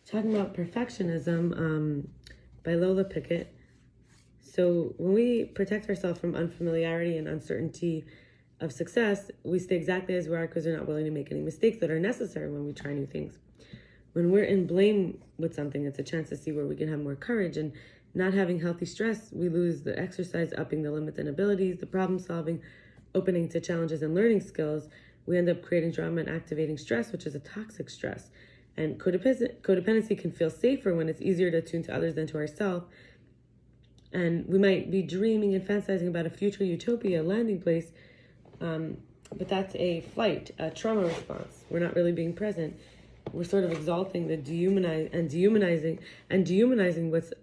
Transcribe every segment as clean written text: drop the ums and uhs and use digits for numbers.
talking about perfectionism by Lola Pickett. So when we protect ourselves from unfamiliarity and uncertainty of success, we stay exactly as we are because we're not willing to make any mistakes that are necessary when we try new things. When we're in blame with something, it's a chance to see where we can have more courage. And not having healthy stress, we lose the exercise, upping the limits and abilities, the problem solving, opening to challenges and learning skills. We end up creating drama and activating stress, which is a toxic stress. And codependency can feel safer when it's easier to tune to others than to ourselves. And we might be dreaming and fantasizing about a future utopia, a landing place, but that's a flight, a trauma response. We're not really being present. We're sort of exalting the dehumanizing what's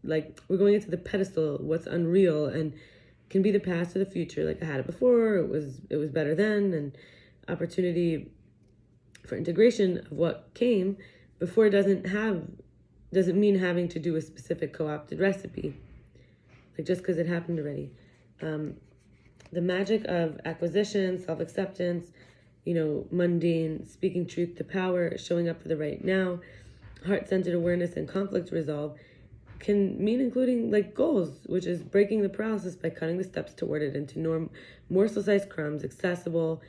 like we're going into the pedestal, what's unreal and can be the past or the future. Like I had it before, it was better then, and opportunity for integration of what came before doesn't mean having to do a specific co-opted recipe, like just because it happened already. The magic of acquisition, self-acceptance, mundane, speaking truth to power, showing up for the right now, heart-centered awareness, and conflict resolve can mean including like goals, which is breaking the paralysis by cutting the steps toward it into morsel-sized crumbs, accessible,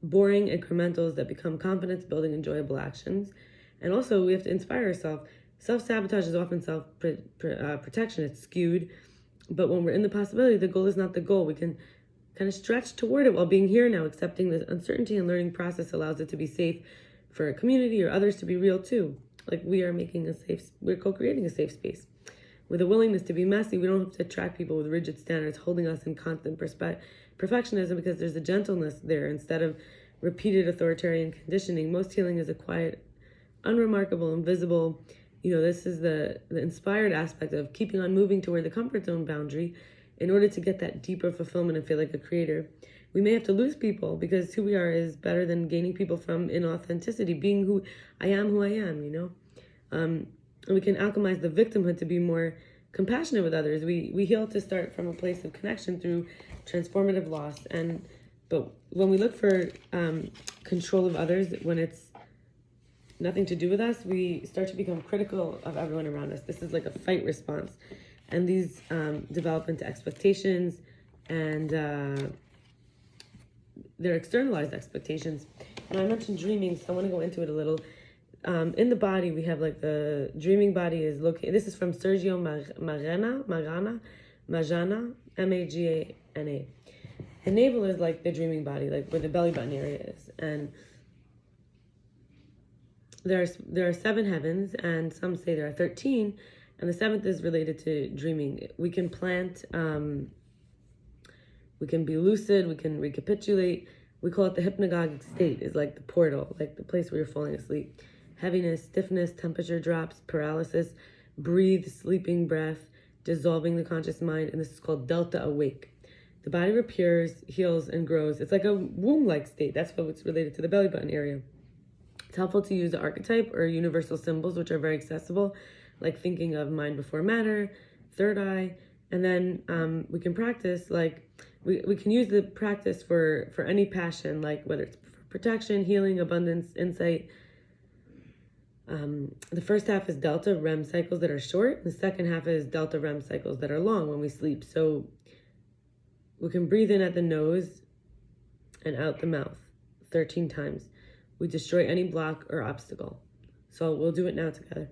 boring incrementals that become confidence-building, enjoyable actions. And also, we have to inspire ourselves. Self-sabotage is often self-protection. It's skewed. But when we're in the possibility, the goal is not the goal. We can kind of stretch toward it while being here now, accepting the uncertainty and learning process allows it to be safe for a community or others to be real too. Like we're co-creating a safe space. With a willingness to be messy, we don't have to attract people with rigid standards holding us in constant perfectionism, because there's a gentleness there instead of repeated authoritarian conditioning. Most healing is a quiet, unremarkable, invisible. This is the inspired aspect of keeping on moving toward the comfort zone boundary in order to get that deeper fulfillment and feel like a creator. We may have to lose people because who we are is better than gaining people from inauthenticity, being who I am, And we can alchemize the victimhood to be more compassionate with others. We heal to start from a place of connection through transformative loss. But when we look for control of others, when it's nothing to do with us, we start to become critical of everyone around us. This is like a fight response. And these develop into expectations, and they're externalized expectations. And I mentioned dreaming, so I want to go into it a little. In the body, we have like the dreaming body is located. This is from Sergio Magana, M-A-G-A-N-A. The navel is like the dreaming body, like where the belly button area is. And there are 7 heavens, and some say there are 13. And the 7th is related to dreaming. We can plant, we can be lucid, we can recapitulate. We call it the hypnagogic state, is like the portal, like the place where you're falling asleep. Heaviness, stiffness, temperature drops, paralysis, breathe, sleeping breath, dissolving the conscious mind. And this is called delta awake. The body repairs, heals, and grows. It's like a womb-like state. That's what's related to the belly button area. It's helpful to use the archetype or universal symbols, which are very accessible, like thinking of mind before matter, third eye, and then we can practice, like we can use the practice for any passion, like whether it's for protection, healing, abundance, insight. The first half is delta REM cycles that are short. The second half is delta REM cycles that are long when we sleep. So we can breathe in at the nose and out the mouth 13 times. We destroy any block or obstacle. So we'll do it now together.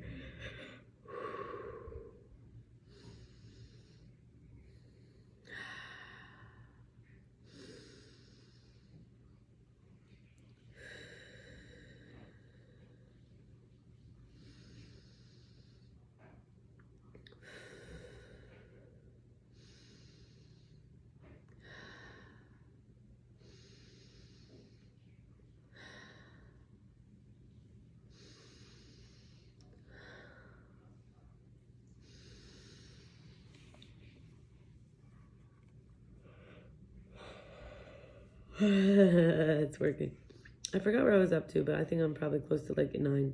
It's working. I forgot where I was up to, but I think I'm probably close to like 9.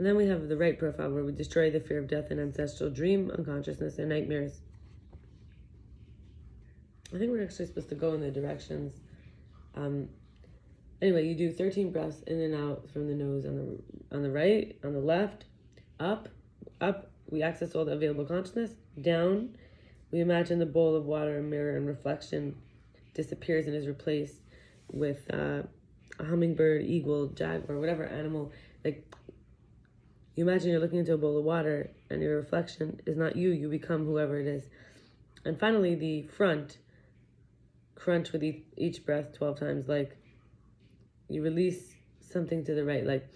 And then we have the right profile, where we destroy the fear of death and ancestral dream, unconsciousness, and nightmares. I think we're actually supposed to go in the directions. Anyway, you do 13 breaths in and out from the nose on the right, on the left, up. We access all the available consciousness. Down, we imagine the bowl of water, mirror, and reflection disappears and is replaced with a hummingbird, eagle, jaguar, whatever animal. Like, you imagine you're looking into a bowl of water and your reflection is not you. You become whoever it is. And finally, the front, crunch with each breath 12 times, like you release something to the right, like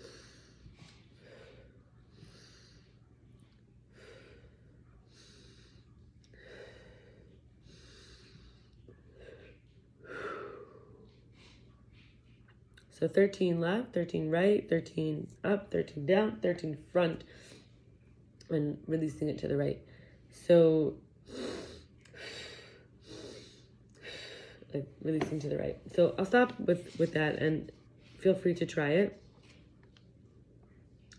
so 13 left, 13 right, 13 up, 13 down, 13 front, and releasing it to the right. So like releasing to the right. So I'll stop with that, and feel free to try it.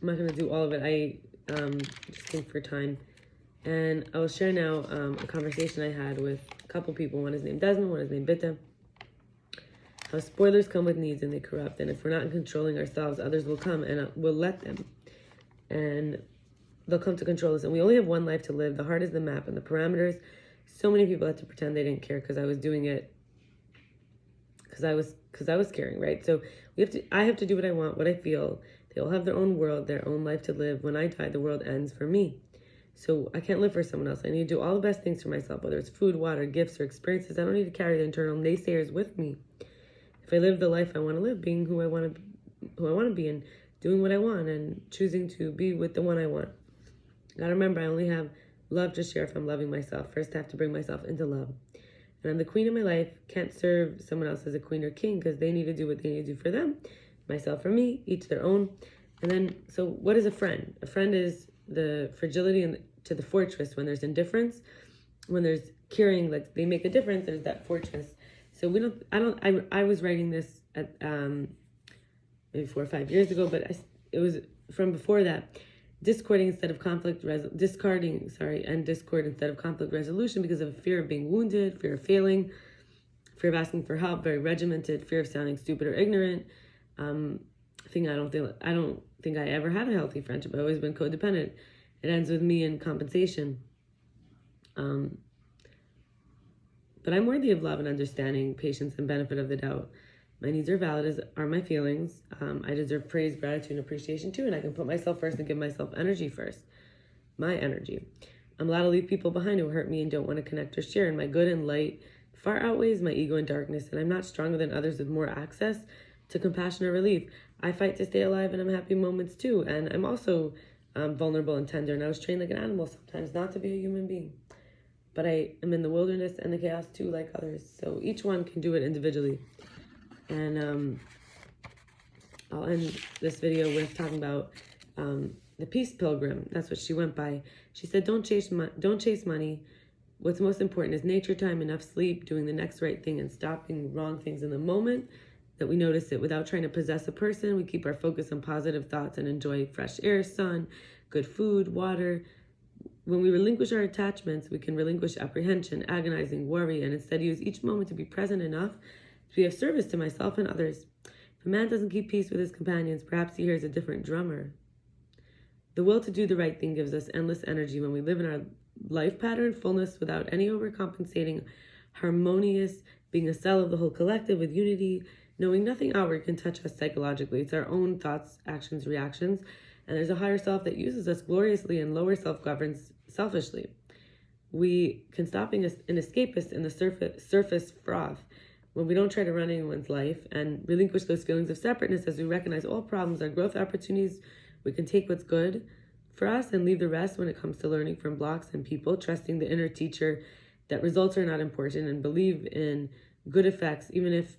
I'm not going to do all of it. I just think for time. And I will share now a conversation I had with a couple people. One is named Desmond, one is named Bitta. How spoilers come with needs and they corrupt. And if we're not controlling ourselves, others will come and we'll let them. And they'll come to control us. And we only have one life to live. The heart is the map and the parameters. So many people had to pretend they didn't care because I was doing it because I was caring, right? So I have to do what I want, what I feel. They all have their own world, their own life to live. When I die, the world ends for me. So I can't live for someone else. I need to do all the best things for myself, whether it's food, water, gifts, or experiences. I don't need to carry the internal naysayers with me. If I live the life I want to live, being who I want to be, and doing what I want, and choosing to be with the one I want. Gotta remember, I only have love to share if I'm loving myself. First, I have to bring myself into love. And I'm the queen of my life. Can't serve someone else as a queen or king because they need to do what they need to do for them. Myself for me, each their own. And then, so what is a friend? A friend is the fragility to the fortress when there's indifference. When there's curing, like they make a difference, there's that fortress. So I was writing this at maybe 4 or 5 years ago, but it was from before that. Discord instead of conflict resolution because of fear of being wounded, fear of failing, fear of asking for help, very regimented, fear of sounding stupid or ignorant. I don't think I ever had a healthy friendship. I've always been codependent. It ends with me in compensation. But I'm worthy of love and understanding, patience, and benefit of the doubt. My needs are valid, as are my feelings. I deserve praise, gratitude, and appreciation too, and I can put myself first and give myself energy first. My energy. I'm allowed to leave people behind who hurt me and don't want to connect or share, and my good and light far outweighs my ego and darkness, and I'm not stronger than others with more access to compassion or relief. I fight to stay alive, and I'm happy moments too, and I'm also vulnerable and tender, and I was trained like an animal sometimes not to be a human being. But I am in the wilderness and the chaos too, like others, so each one can do it individually. And I'll end this video with talking about the peace pilgrim. That's what she went by. She said, don't chase money. What's most important is nature time, enough sleep, doing the next right thing, and stopping wrong things in the moment that we notice it without trying to possess a person. We keep our focus on positive thoughts and enjoy fresh air, sun, good food, water. When we relinquish our attachments, we can relinquish apprehension, agonizing, worry, and instead use each moment to be present enough to be of service to myself and others. If a man doesn't keep peace with his companions, perhaps he hears a different drummer. The will to do the right thing gives us endless energy when we live in our life pattern, fullness without any overcompensating, harmonious, being a cell of the whole collective with unity, knowing nothing outward can touch us psychologically. It's our own thoughts, actions, reactions, and there's a higher self that uses us gloriously, and lower self governs selfishly. We can stop being an escapist in the surface froth when we don't try to run anyone's life and relinquish those feelings of separateness as we recognize all problems are growth opportunities. We can take what's good for us and leave the rest when it comes to learning from blocks and people, trusting the inner teacher that results are not important, and believe in good effects, even if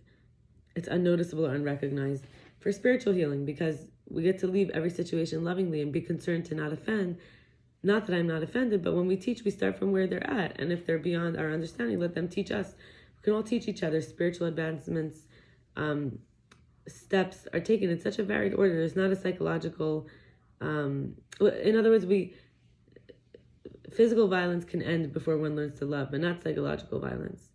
it's unnoticeable or unrecognized. For spiritual healing, because we get to leave every situation lovingly and be concerned to not offend. Not that I'm not offended, but when we teach, we start from where they're at. And if they're beyond our understanding, let them teach us. We can all teach each other. Spiritual advancements, steps are taken in such a varied order. There's not a psychological In other words, physical violence can end before one learns to love, but not psychological violence.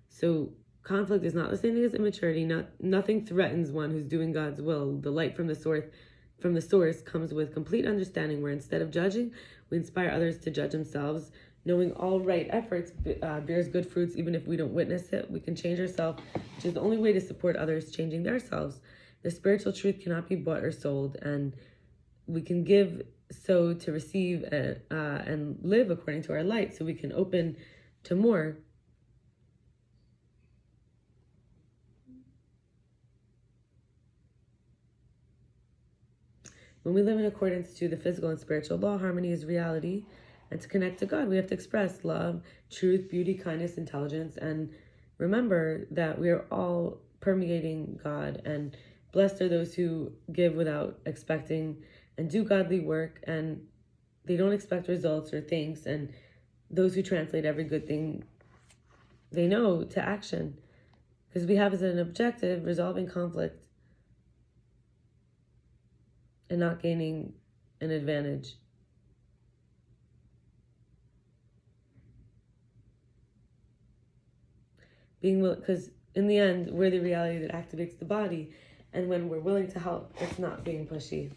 So conflict is not the same thing as immaturity. Nothing threatens one who's doing God's will. The light from the source comes with complete understanding, where instead of judging, we inspire others to judge themselves. Knowing all right efforts bears good fruits, even if we don't witness it. We can change ourselves, which is the only way to support others changing themselves. The spiritual truth cannot be bought or sold, and we can give so to receive and live according to our light, so we can open to more. When we live in accordance to the physical and spiritual law, harmony is reality. And to connect to God, we have to express love, truth, beauty, kindness, intelligence, and remember that we are all permeating God. And blessed are those who give without expecting and do godly work, and they don't expect results or thanks. And those who translate every good thing they know to action, because we have as an objective resolving conflict and not gaining an advantage. Because in the end, we're the reality that activates the body, and when we're willing to help, it's not being pushy.